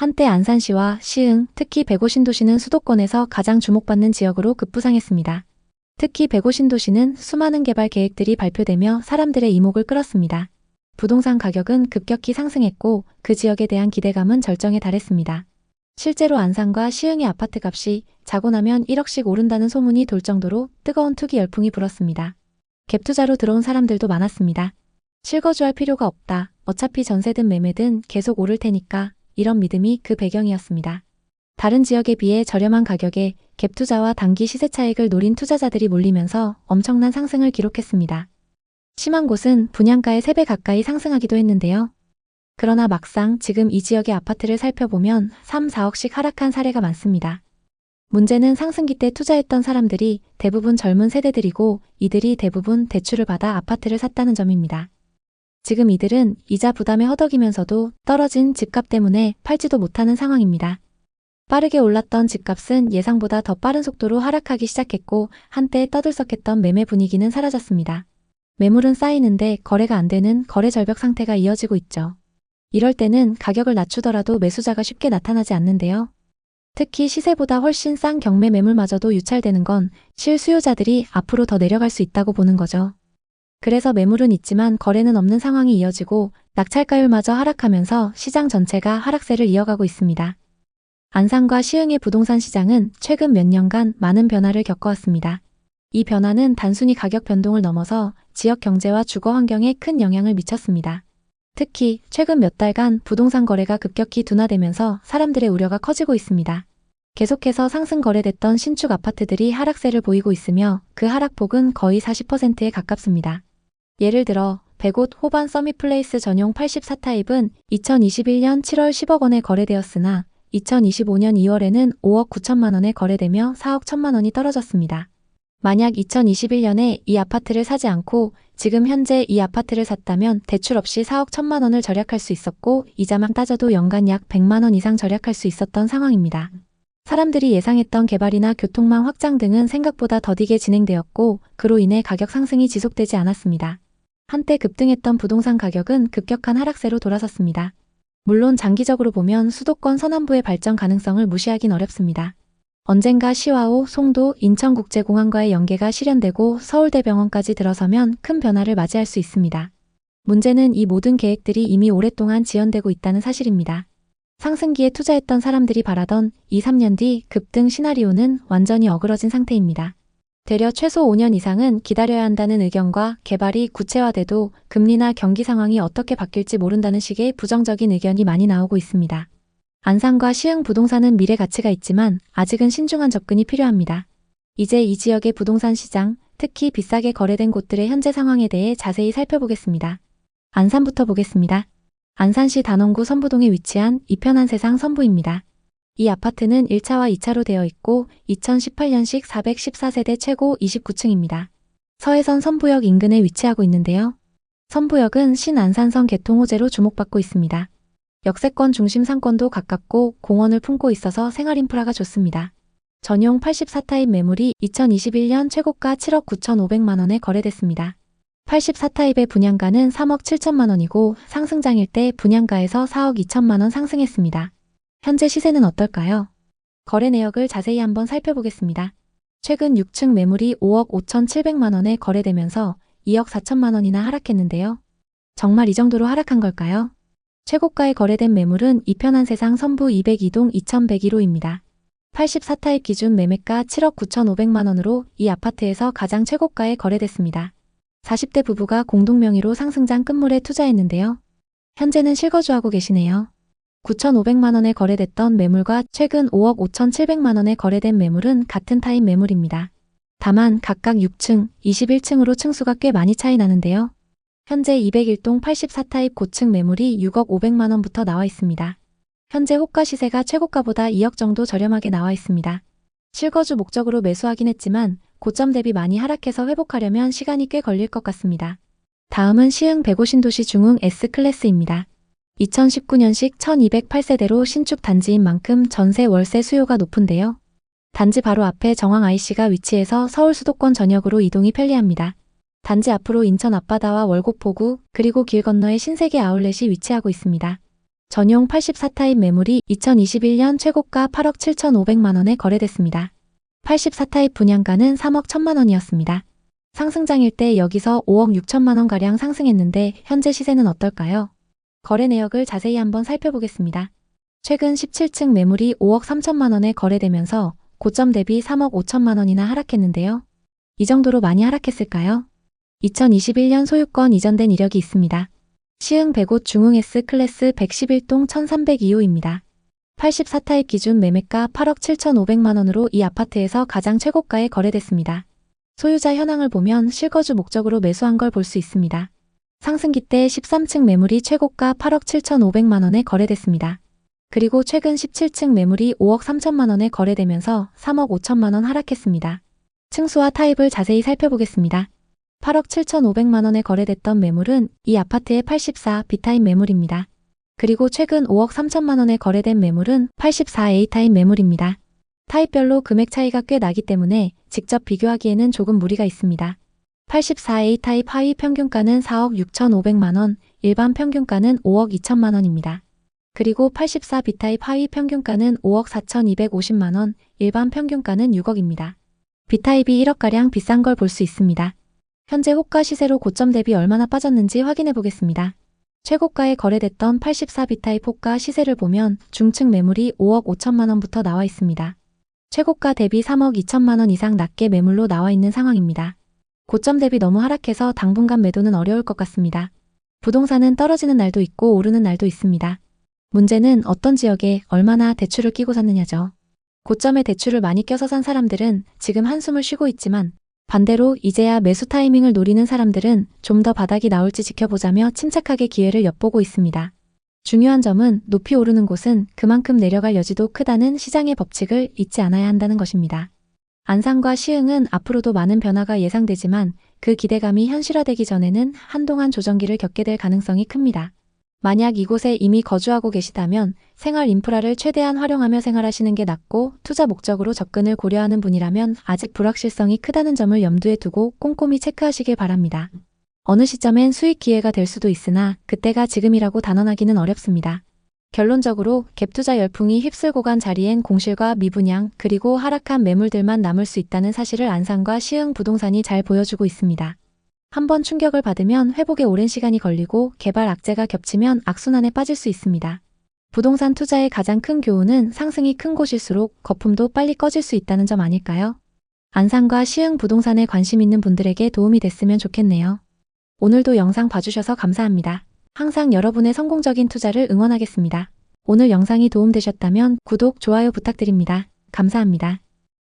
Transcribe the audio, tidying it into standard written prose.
한때 안산시와 시흥, 특히 105신도시는 수도권에서 가장 주목받는 지역으로 급부상했습니다. 특히 105신도시는 수많은 개발 계획들이 발표되며 사람들의 이목을 끌었습니다. 부동산 가격은 급격히 상승했고 그 지역에 대한 기대감은 절정에 달했습니다. 실제로 안산과 시흥의 아파트값이 자고 나면 1억씩 오른다는 소문이 돌 정도로 뜨거운 투기 열풍이 불었습니다. 갭투자로 들어온 사람들도 많았습니다. 실거주할 필요가 없다. 어차피 전세든 매매든 계속 오를 테니까 이런 믿음이 그 배경이었습니다. 다른 지역에 비해 저렴한 가격에 갭투자와 단기 시세 차익을 노린 투자자들이 몰리면서 엄청난 상승을 기록했습니다. 심한 곳은 분양가의 3배 가까이 상승하기도 했는데요. 그러나 막상 지금 이 지역의 아파트를 살펴보면 3, 4억씩 하락한 사례가 많습니다. 문제는 상승기 때 투자했던 사람들이 대부분 젊은 세대들이고 이들이 대부분 대출을 받아 아파트를 샀다는 점입니다. 지금 이들은 이자 부담에 허덕이면서도 떨어진 집값 때문에 팔지도 못하는 상황입니다. 빠르게 올랐던 집값은 예상보다 더 빠른 속도로 하락하기 시작했고 한때 떠들썩했던 매매 분위기는 사라졌습니다. 매물은 쌓이는데 거래가 안 되는 거래 절벽 상태가 이어지고 있죠. 이럴 때는 가격을 낮추더라도 매수자가 쉽게 나타나지 않는데요. 특히 시세보다 훨씬 싼 경매 매물마저도 유찰되는 건 실수요자들이 앞으로 더 내려갈 수 있다고 보는 거죠. 그래서 매물은 있지만 거래는 없는 상황이 이어지고 낙찰가율마저 하락하면서 시장 전체가 하락세를 이어가고 있습니다. 안산과 시흥의 부동산 시장은 최근 몇 년간 많은 변화를 겪어왔습니다. 이 변화는 단순히 가격 변동을 넘어서 지역 경제와 주거 환경에 큰 영향을 미쳤습니다. 특히 최근 몇 달간 부동산 거래가 급격히 둔화되면서 사람들의 우려가 커지고 있습니다. 계속해서 상승 거래됐던 신축 아파트들이 하락세를 보이고 있으며 그 하락폭은 거의 40%에 가깝습니다. 예를 들어 105 호반 서밋플레이스 전용 84타입은 2021년 7월 10억 원에 거래되었으나 2025년 2월에는 5억 9천만 원에 거래되며 4억 1천만 원이 떨어졌습니다. 만약 2021년에 이 아파트를 사지 않고 지금 현재 이 아파트를 샀다면 대출 없이 4억 1천만 원을 절약할 수 있었고 이자만 따져도 연간 약 100만 원 이상 절약할 수 있었던 상황입니다. 사람들이 예상했던 개발이나 교통망 확장 등은 생각보다 더디게 진행되었고 그로 인해 가격 상승이 지속되지 않았습니다. 한때 급등했던 부동산 가격은 급격한 하락세로 돌아섰습니다. 물론 장기적으로 보면 수도권 서남부의 발전 가능성을 무시하긴 어렵습니다. 언젠가 시와오, 송도, 인천국제공항과의 연계가 실현되고 서울대병원까지 들어서면 큰 변화를 맞이할 수 있습니다. 문제는 이 모든 계획들이 이미 오랫동안 지연되고 있다는 사실입니다. 상승기에 투자했던 사람들이 바라던 2, 3년 뒤 급등 시나리오는 완전히 어그러진 상태입니다. 되려 최소 5년 이상은 기다려야 한다는 의견과 개발이 구체화돼도 금리나 경기 상황이 어떻게 바뀔지 모른다는 식의 부정적인 의견이 많이 나오고 있습니다. 안산과 시흥 부동산은 미래 가치가 있지만 아직은 신중한 접근이 필요합니다. 이제 이 지역의 부동산 시장, 특히 비싸게 거래된 곳들의 현재 상황에 대해 자세히 살펴보겠습니다. 안산부터 보겠습니다. 안산시 단원구 선부동에 위치한 이편한 세상 선부입니다. 이 아파트는 1차와 2차로 되어 있고 2018년식 414세대 최고 29층입니다. 서해선 선부역 인근에 위치하고 있는데요. 선부역은 신안산선 개통 호재로 주목받고 있습니다. 역세권 중심 상권도 가깝고 공원을 품고 있어서 생활 인프라가 좋습니다. 전용 84타입 매물이 2021년 최고가 7억 9,500만 원에 거래됐습니다. 84타입의 분양가는 3억 7천만 원이고 상승장일 때 분양가에서 4억 2천만 원 상승했습니다. 현재 시세는 어떨까요? 거래 내역을 자세히 한번 살펴보겠습니다. 최근 6층 매물이 5억 5,700만 원에 거래되면서 2억 4천만 원이나 하락했는데요. 정말 이 정도로 하락한 걸까요? 최고가에 거래된 매물은 이편한 세상 선부 202동 2101호입니다. 84타입 기준 매매가 7억 9,500만 원으로 이 아파트에서 가장 최고가에 거래됐습니다. 40대 부부가 공동명의로 상승장 끝물에 투자했는데요. 현재는 실거주하고 계시네요. 9,500만 원에 거래됐던 매물과 최근 5억 5,700만 원에 거래된 매물은 같은 타입 매물입니다. 다만 각각 6층, 21층으로 층수가 꽤 많이 차이 나는데요. 현재 201동 84타입 고층 매물이 6억 500만 원부터 나와 있습니다. 현재 호가 시세가 최고가보다 2억 정도 저렴하게 나와 있습니다. 실거주 목적으로 매수하긴 했지만 고점 대비 많이 하락해서 회복하려면 시간이 꽤 걸릴 것 같습니다. 다음은 시흥 105신도시 중흥 S클래스입니다. 2019년식 1208세대로 신축 단지인 만큼 전세 월세 수요가 높은데요. 단지 바로 앞에 정황 IC가 위치해서 서울 수도권 전역으로 이동이 편리합니다. 단지 앞으로 인천 앞바다와 월곡포구 그리고 길 건너에 신세계 아울렛이 위치하고 있습니다. 전용 84타입 매물이 2021년 최고가 8억 7,500만 원에 거래됐습니다. 84타입 분양가는 3억 1천만 원이었습니다. 상승장일 때 여기서 5억 6천만 원가량 상승했는데 현재 시세는 어떨까요? 거래 내역을 자세히 한번 살펴보겠습니다. 최근 17층 매물이 5억 3천만 원에 거래되면서 고점 대비 3억 5천만 원이나 하락했는데요. 이 정도로 많이 하락했을까요? 2021년 소유권 이전된 이력이 있습니다. 시흥 100옷 중흥 S클래스 111동 1302호입니다. 84타입 기준 매매가 8억 7,500만 원으로 이 아파트에서 가장 최고가에 거래됐습니다. 소유자 현황을 보면 실거주 목적으로 매수한 걸 볼 수 있습니다. 상승기 때 13층 매물이 최고가 8억 7,500만 원에 거래됐습니다. 그리고 최근 17층 매물이 5억 3천만 원에 거래되면서 3억 5천만 원 하락했습니다. 층수와 타입을 자세히 살펴보겠습니다. 8억 7,500만 원에 거래됐던 매물은 이 아파트의 84 B타입 매물입니다. 그리고 최근 5억 3천만 원에 거래된 매물은 84 A타입 매물입니다. 타입별로 금액 차이가 꽤 나기 때문에 직접 비교하기에는 조금 무리가 있습니다. 84 A타입 하위 평균가는 4억 6,500만 원, 일반 평균가는 5억 2천만 원입니다. 그리고 84 B타입 하위 평균가는 5억 4,250만 원, 일반 평균가는 6억입니다. B타입이 1억가량 비싼 걸 볼 수 있습니다. 현재 호가 시세로 고점 대비 얼마나 빠졌는지 확인해 보겠습니다. 최고가에 거래됐던 84 B타입 호가 시세를 보면 중층 매물이 5억 5천만 원부터 나와 있습니다. 최고가 대비 3억 2천만 원 이상 낮게 매물로 나와 있는 상황입니다. 고점 대비 너무 하락해서 당분간 매도는 어려울 것 같습니다. 부동산은 떨어지는 날도 있고 오르는 날도 있습니다. 문제는 어떤 지역에 얼마나 대출을 끼고 샀느냐죠. 고점에 대출을 많이 껴서 산 사람들은 지금 한숨을 쉬고 있지만 반대로 이제야 매수 타이밍을 노리는 사람들은 좀 더 바닥이 나올지 지켜보자며 침착하게 기회를 엿보고 있습니다. 중요한 점은 높이 오르는 곳은 그만큼 내려갈 여지도 크다는 시장의 법칙을 잊지 않아야 한다는 것입니다. 안산과 시흥은 앞으로도 많은 변화가 예상되지만 그 기대감이 현실화되기 전에는 한동안 조정기를 겪게 될 가능성이 큽니다. 만약 이곳에 이미 거주하고 계시다면 생활 인프라를 최대한 활용하며 생활하시는 게 낫고 투자 목적으로 접근을 고려하는 분이라면 아직 불확실성이 크다는 점을 염두에 두고 꼼꼼히 체크하시길 바랍니다. 어느 시점엔 수익 기회가 될 수도 있으나 그때가 지금이라고 단언하기는 어렵습니다. 결론적으로 갭투자 열풍이 휩쓸고 간 자리엔 공실과 미분양 그리고 하락한 매물들만 남을 수 있다는 사실을 안산과 시흥 부동산이 잘 보여주고 있습니다. 한번 충격을 받으면 회복에 오랜 시간이 걸리고 개발 악재가 겹치면 악순환에 빠질 수 있습니다. 부동산 투자의 가장 큰 교훈은 상승이 큰 곳일수록 거품도 빨리 꺼질 수 있다는 점 아닐까요? 안산과 시흥 부동산에 관심 있는 분들에게 도움이 됐으면 좋겠네요. 오늘도 영상 봐주셔서 감사합니다. 항상 여러분의 성공적인 투자를 응원하겠습니다. 오늘 영상이 도움되셨다면 구독, 좋아요 부탁드립니다. 감사합니다.